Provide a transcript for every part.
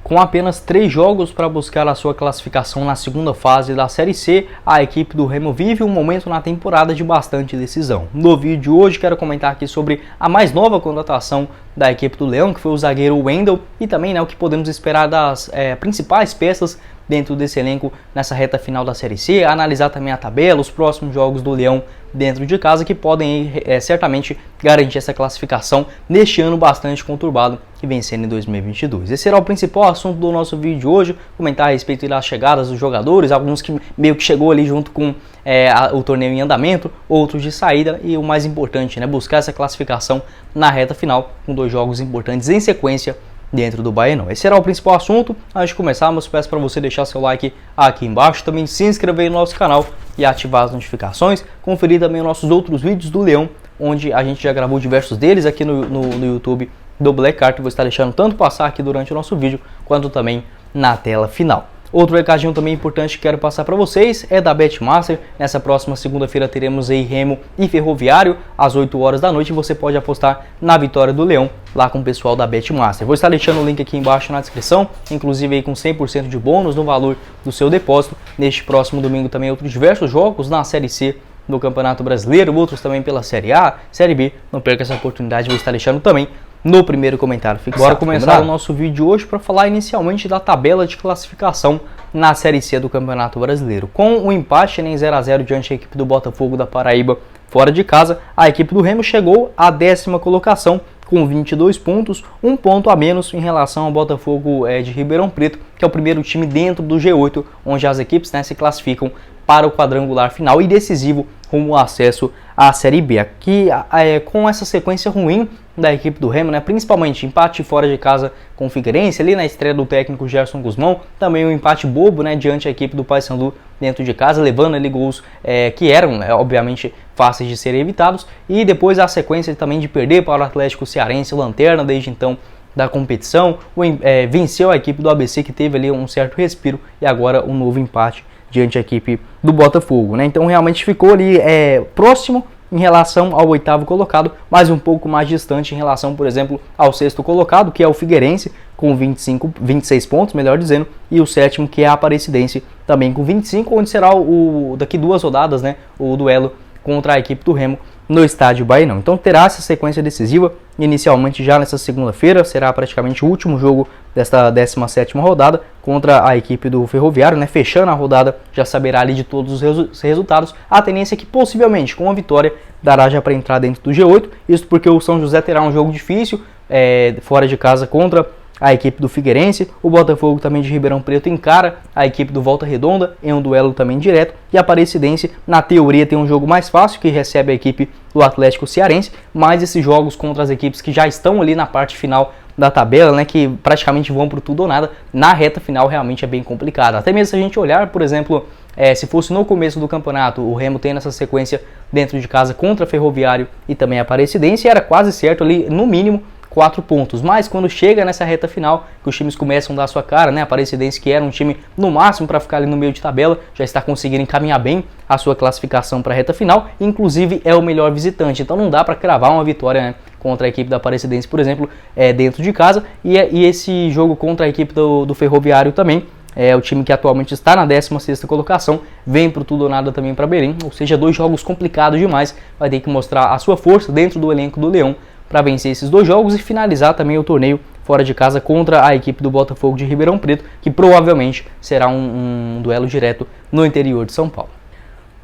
Com apenas 3 jogos para buscar a sua classificação na segunda fase da Série C, a equipe do Remo vive um momento na temporada de bastante decisão. No vídeo de hoje quero comentar aqui sobre a mais nova contratação da equipe do Leão, que foi o zagueiro Wendel, e também o que podemos esperar das principais peças dentro desse elenco nessa reta final da Série C, analisar também a tabela, os próximos jogos do Leão dentro de casa, que podem certamente garantir essa classificação neste ano bastante conturbado que vem sendo em 2022. Esse será o principal assunto do nosso vídeo de hoje, comentar a respeito das chegadas dos jogadores, alguns que meio que chegou ali junto com o torneio em andamento, outros de saída, e o mais importante, buscar essa classificação na reta final, com 2 jogos importantes em sequência dentro do Baianão. Esse será o principal assunto. Antes de começarmos, peço para você deixar seu like aqui embaixo, também se inscrever no nosso canal e ativar as notificações, conferir também os nossos outros vídeos do Leão, onde a gente já gravou diversos deles aqui no YouTube do Black Art, vou estar deixando tanto passar aqui durante o nosso vídeo, quanto também na tela final. Outro recadinho também importante que quero passar para vocês é da Betmaster. Nessa próxima segunda-feira teremos aí Remo e Ferroviário às 8 horas da noite, e você pode apostar na vitória do Leão lá com o pessoal da Betmaster. Vou estar deixando o link aqui embaixo na descrição, inclusive aí com 100% de bônus no valor do seu depósito. Neste próximo domingo também outros diversos jogos na Série C do Campeonato Brasileiro, outros também pela Série A, Série B. Não perca essa oportunidade, vou estar deixando também no primeiro comentário fixado. Bora começar o nosso vídeo de hoje para falar inicialmente da tabela de classificação na Série C do Campeonato Brasileiro. Com o empate em 0 a 0 diante da equipe do Botafogo da Paraíba fora de casa, a equipe do Remo chegou à 10ª colocação com 22 pontos, 1 ponto a menos em relação ao Botafogo de Ribeirão Preto, que é o primeiro time dentro do G8, onde as equipes se classificam para o quadrangular final e decisivo rumo ao acesso à Série B. Aqui, com essa sequência ruim da equipe do Remo, principalmente empate fora de casa com o Figueirense, ali na estreia do técnico Gerson Guzmão, também um empate bobo diante da equipe do Paysandu dentro de casa, levando ali gols que eram obviamente fáceis de serem evitados, e depois a sequência também de perder para o Atlético Cearense, lanterna desde então da competição, venceu a equipe do ABC, que teve ali um certo respiro, e agora um novo empate diante da equipe do Botafogo, Então realmente ficou ali próximo em relação ao 8º colocado, mas um pouco mais distante em relação, por exemplo, ao 6º colocado, que é o Figueirense, com 26 pontos, melhor dizendo, e o 7º, que é a Aparecidense, também com 25, onde será daqui 2 rodadas, o duelo contra a equipe do Remo no estádio Baianão. Então terá essa sequência decisiva, inicialmente já nessa segunda-feira, será praticamente o último jogo desta 17ª rodada contra a equipe do Ferroviário, fechando a rodada, já saberá ali de todos os resultados. A tendência é que possivelmente com a vitória dará já para entrar dentro do G8, isso porque o São José terá um jogo difícil fora de casa contra a equipe do Figueirense. O Botafogo também de Ribeirão Preto encara a equipe do Volta Redonda em um duelo também direto, e a Aparecidense na teoria tem um jogo mais fácil, que recebe a equipe do Atlético Cearense, mas esses jogos contra as equipes que já estão ali na parte final da tabela, que praticamente vão pro tudo ou nada, na reta final realmente é bem complicado. Até mesmo se a gente olhar, por exemplo, se fosse no começo do campeonato, o Remo tendo essa sequência dentro de casa contra Ferroviário e também a Aparecidense, era quase certo ali, no mínimo, 4 pontos, mas quando chega nessa reta final, que os times começam a dar a sua cara, a Aparecidense, que era um time no máximo para ficar ali no meio de tabela, já está conseguindo encaminhar bem a sua classificação para a reta final, inclusive é o melhor visitante, então não dá para cravar uma vitória contra a equipe da Aparecidense, por exemplo, dentro de casa, e esse jogo contra a equipe do Ferroviário também, o time que atualmente está na 16ª colocação, vem pro tudo ou nada também para Belém, ou seja, 2 jogos complicados demais, vai ter que mostrar a sua força dentro do elenco do Leão para vencer esses 2 jogos e finalizar também o torneio fora de casa contra a equipe do Botafogo de Ribeirão Preto, que provavelmente será um duelo direto no interior de São Paulo.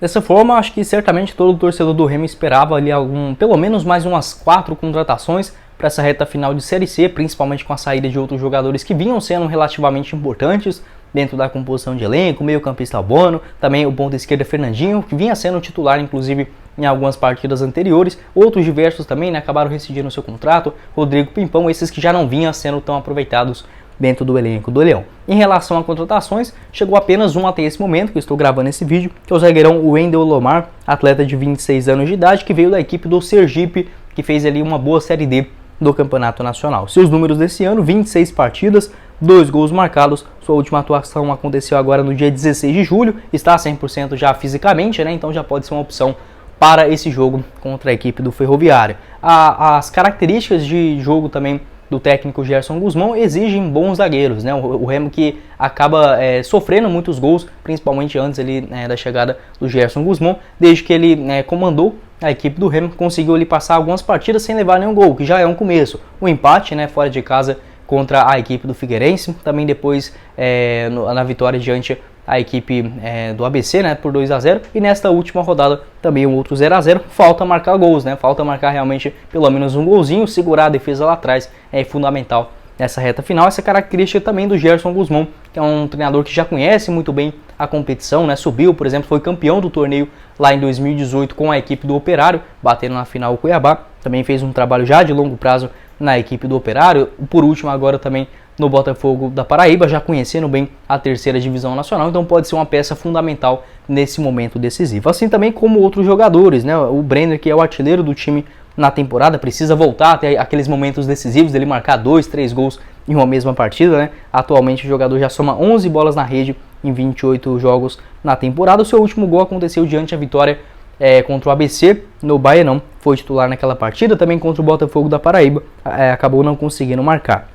Dessa forma, acho que certamente todo torcedor do Remo esperava ali pelo menos mais umas 4 contratações para essa reta final de Série C, principalmente com a saída de outros jogadores que vinham sendo relativamente importantes dentro da composição de elenco, meio campista Bono, também o ponta esquerda Fernandinho, que vinha sendo titular inclusive em algumas partidas anteriores, outros diversos também acabaram rescindindo seu contrato, Rodrigo Pimpão, esses que já não vinham sendo tão aproveitados dentro do elenco do Leão. Em relação a contratações, chegou apenas um até esse momento, que eu estou gravando esse vídeo, que é o zagueirão Wendel Lomar, atleta de 26 anos de idade, que veio da equipe do Sergipe, que fez ali uma boa Série D do Campeonato Nacional. Seus números desse ano, 26 partidas, 2 gols marcados. Sua última atuação aconteceu agora no dia 16 de julho, está 100% já fisicamente, então já pode ser uma opção para esse jogo contra a equipe do Ferroviário. As características de jogo também do técnico Gerson Gusmão exigem bons zagueiros, né? O Remo que acaba sofrendo muitos gols, principalmente antes ali, da chegada do Gerson Gusmão, desde que ele comandou a equipe do Remo, conseguiu ali passar algumas partidas sem levar nenhum gol, que já é um começo. O empate, né, fora de casa contra a equipe do Figueirense, também depois na vitória diante a equipe do ABC, né, por 2-0, e nesta última rodada também um outro 0-0. Falta marcar gols, né, falta marcar realmente pelo menos um golzinho, segurar a defesa lá atrás é fundamental nessa reta final. Essa característica também do Gerson Gusmão, que é um treinador que já conhece muito bem a competição, né, subiu, por exemplo, foi campeão do torneio lá em 2018 com a equipe do Operário, batendo na final o Cuiabá, também fez um trabalho já de longo prazo na equipe do Operário, por último agora também no Botafogo da Paraíba, já conhecendo bem a terceira divisão nacional, então pode ser uma peça fundamental nesse momento decisivo. Assim também como outros jogadores, né? O Brenner, que é o artilheiro do time na temporada, precisa voltar até aqueles momentos decisivos dele marcar 2, 3 gols em uma mesma partida, né? Atualmente o jogador já soma 11 bolas na rede em 28 jogos na temporada. O seu último gol aconteceu diante a vitória contra o ABC no Baianão, foi titular naquela partida, também contra o Botafogo da Paraíba, acabou não conseguindo marcar.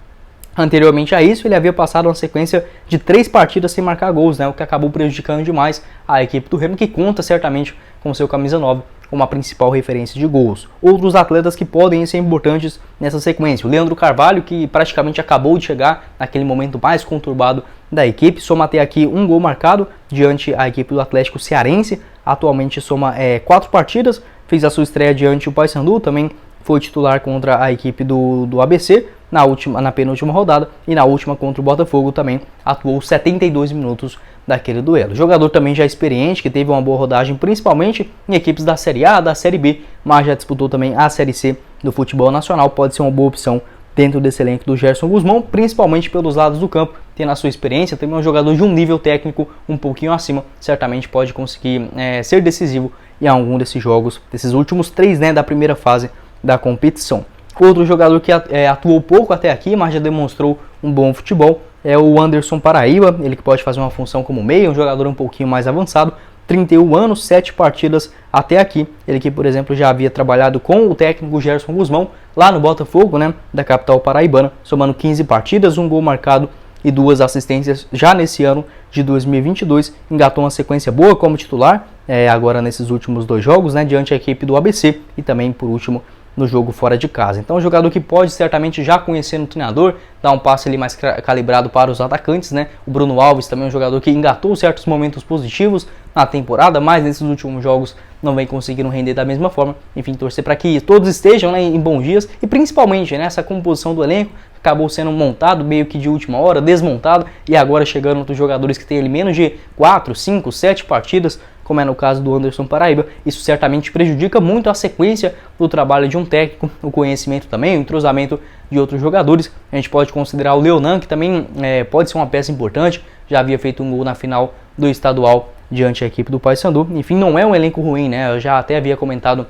Anteriormente a isso, ele havia passado uma sequência de 3 partidas sem marcar gols, né, o que acabou prejudicando demais a equipe do Remo, que conta certamente com seu camisa 9 como a principal referência de gols. Outros atletas que podem ser importantes nessa sequência: o Leandro Carvalho, que praticamente acabou de chegar naquele momento mais conturbado da equipe, soma até aqui um gol marcado diante a equipe do Atlético Cearense, atualmente soma 4 partidas, fez a sua estreia diante o Paysandu, também foi titular contra a equipe do ABC na penúltima rodada, e na última contra o Botafogo também atuou 72 minutos daquele duelo. Jogador também já experiente, que teve uma boa rodagem principalmente em equipes da Série A, da Série B, mas já disputou também a Série C do futebol nacional, pode ser uma boa opção dentro desse elenco do Gerson Gusmão, principalmente pelos lados do campo, tendo a sua experiência, também é um jogador de um nível técnico um pouquinho acima, certamente pode conseguir ser decisivo em algum desses jogos, desses últimos 3, né, da primeira fase da competição. Outro jogador que atuou pouco até aqui, mas já demonstrou um bom futebol, é o Anderson Paraíba, ele que pode fazer uma função como meia, um jogador um pouquinho mais avançado, 31 anos, 7 partidas até aqui. Ele que, por exemplo, já havia trabalhado com o técnico Gerson Gusmão lá no Botafogo, né, da capital paraibana, somando 15 partidas, um gol marcado e 2 assistências já nesse ano de 2022. Engatou uma sequência boa como titular, agora nesses últimos 2 jogos, né, diante a equipe do ABC e também, por último, no jogo fora de casa. Então, um jogador que pode certamente já conhecer o treinador, dar um passe ali mais calibrado para os atacantes, né? O Bruno Alves também é um jogador que engatou certos momentos positivos na temporada, mas nesses últimos jogos não vem conseguindo render da mesma forma. Enfim, torcer para que todos estejam, né, em bons dias, e principalmente, né, essa composição do elenco acabou sendo montado meio que de última hora, desmontado, e agora chegando outros jogadores que têm ali menos de 4, 5, 7 partidas, como é no caso do Anderson Paraíba. Isso certamente prejudica muito a sequência do trabalho de um técnico, o conhecimento também, o entrosamento de outros jogadores. A gente pode considerar o Leonan, que também pode ser uma peça importante, já havia feito um gol na final do estadual diante da equipe do Paysandu. Enfim, não é um elenco ruim, né? Eu já até havia comentado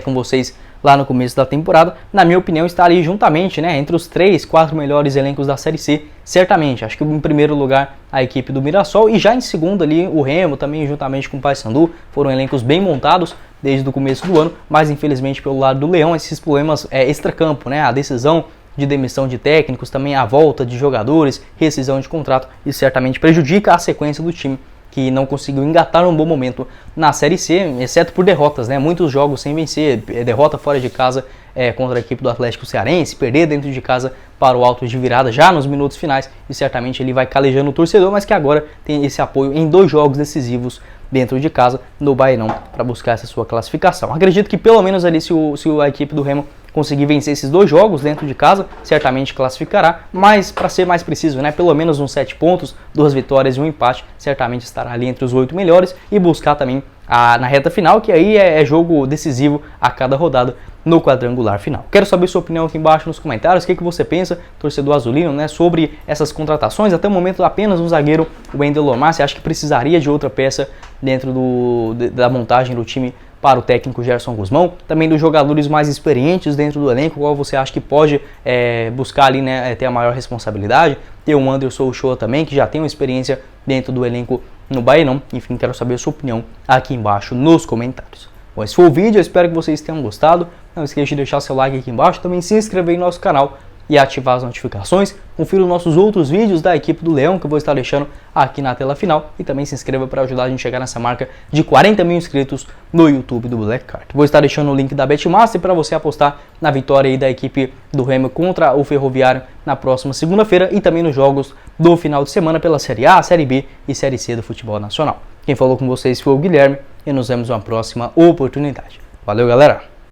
com vocês lá no começo da temporada. Na minha opinião, está ali juntamente, né, entre os 3, 4 melhores elencos da Série C, certamente. Acho que em primeiro lugar a equipe do Mirassol, e já em segundo ali o Remo, também juntamente com o Paysandu. Foram elencos bem montados desde o começo do ano, mas infelizmente pelo lado do Leão, esses problemas extracampo, né, a decisão de demissão de técnicos, também a volta de jogadores, rescisão de contrato, isso certamente prejudica a sequência do time, que não conseguiu engatar um bom momento na Série C, exceto por derrotas, né? Muitos jogos sem vencer, derrota fora de casa contra a equipe do Atlético Cearense, perder dentro de casa para o Altos de Virada já nos minutos finais, e certamente ele vai calejando o torcedor, mas que agora tem esse apoio em 2 jogos decisivos dentro de casa no Baianão para buscar essa sua classificação. Acredito que pelo menos ali se a equipe do Remo conseguir vencer esses 2 jogos dentro de casa, certamente classificará, mas para ser mais preciso, né, pelo menos uns 7 pontos, 2 vitórias e um empate, certamente estará ali entre os 8 melhores, e buscar também na reta final, que aí é jogo decisivo a cada rodada no quadrangular final. Quero saber sua opinião aqui embaixo nos comentários, o que você pensa, torcedor azulino, né, sobre essas contratações. Até o momento apenas um zagueiro, o Wendel Lomar. Você acha que precisaria de outra peça dentro da montagem do time para o técnico Gerson Gusmão? Também dos jogadores mais experientes dentro do elenco, qual você acha que pode buscar ali, né, ter a maior responsabilidade? Tem o Anderson Ochoa também, que já tem uma experiência dentro do elenco no Baianão. Enfim, quero saber a sua opinião aqui embaixo nos comentários. Bom, esse foi o vídeo, eu espero que vocês tenham gostado. Não esqueça de deixar seu like aqui embaixo, também se inscrever em nosso canal e ativar as notificações. Confira os nossos outros vídeos da equipe do Leão que eu vou estar deixando aqui na tela final e também se inscreva para ajudar a gente a chegar nessa marca de 40 mil inscritos no YouTube do Black Card. Vou estar deixando o link da Betmaster para você apostar na vitória aí da equipe do Remo contra o Ferroviário na próxima segunda-feira e também nos jogos do final de semana pela Série A, Série B e Série C do futebol nacional. Quem falou com vocês foi o Guilherme e nos vemos numa próxima oportunidade. Valeu, galera!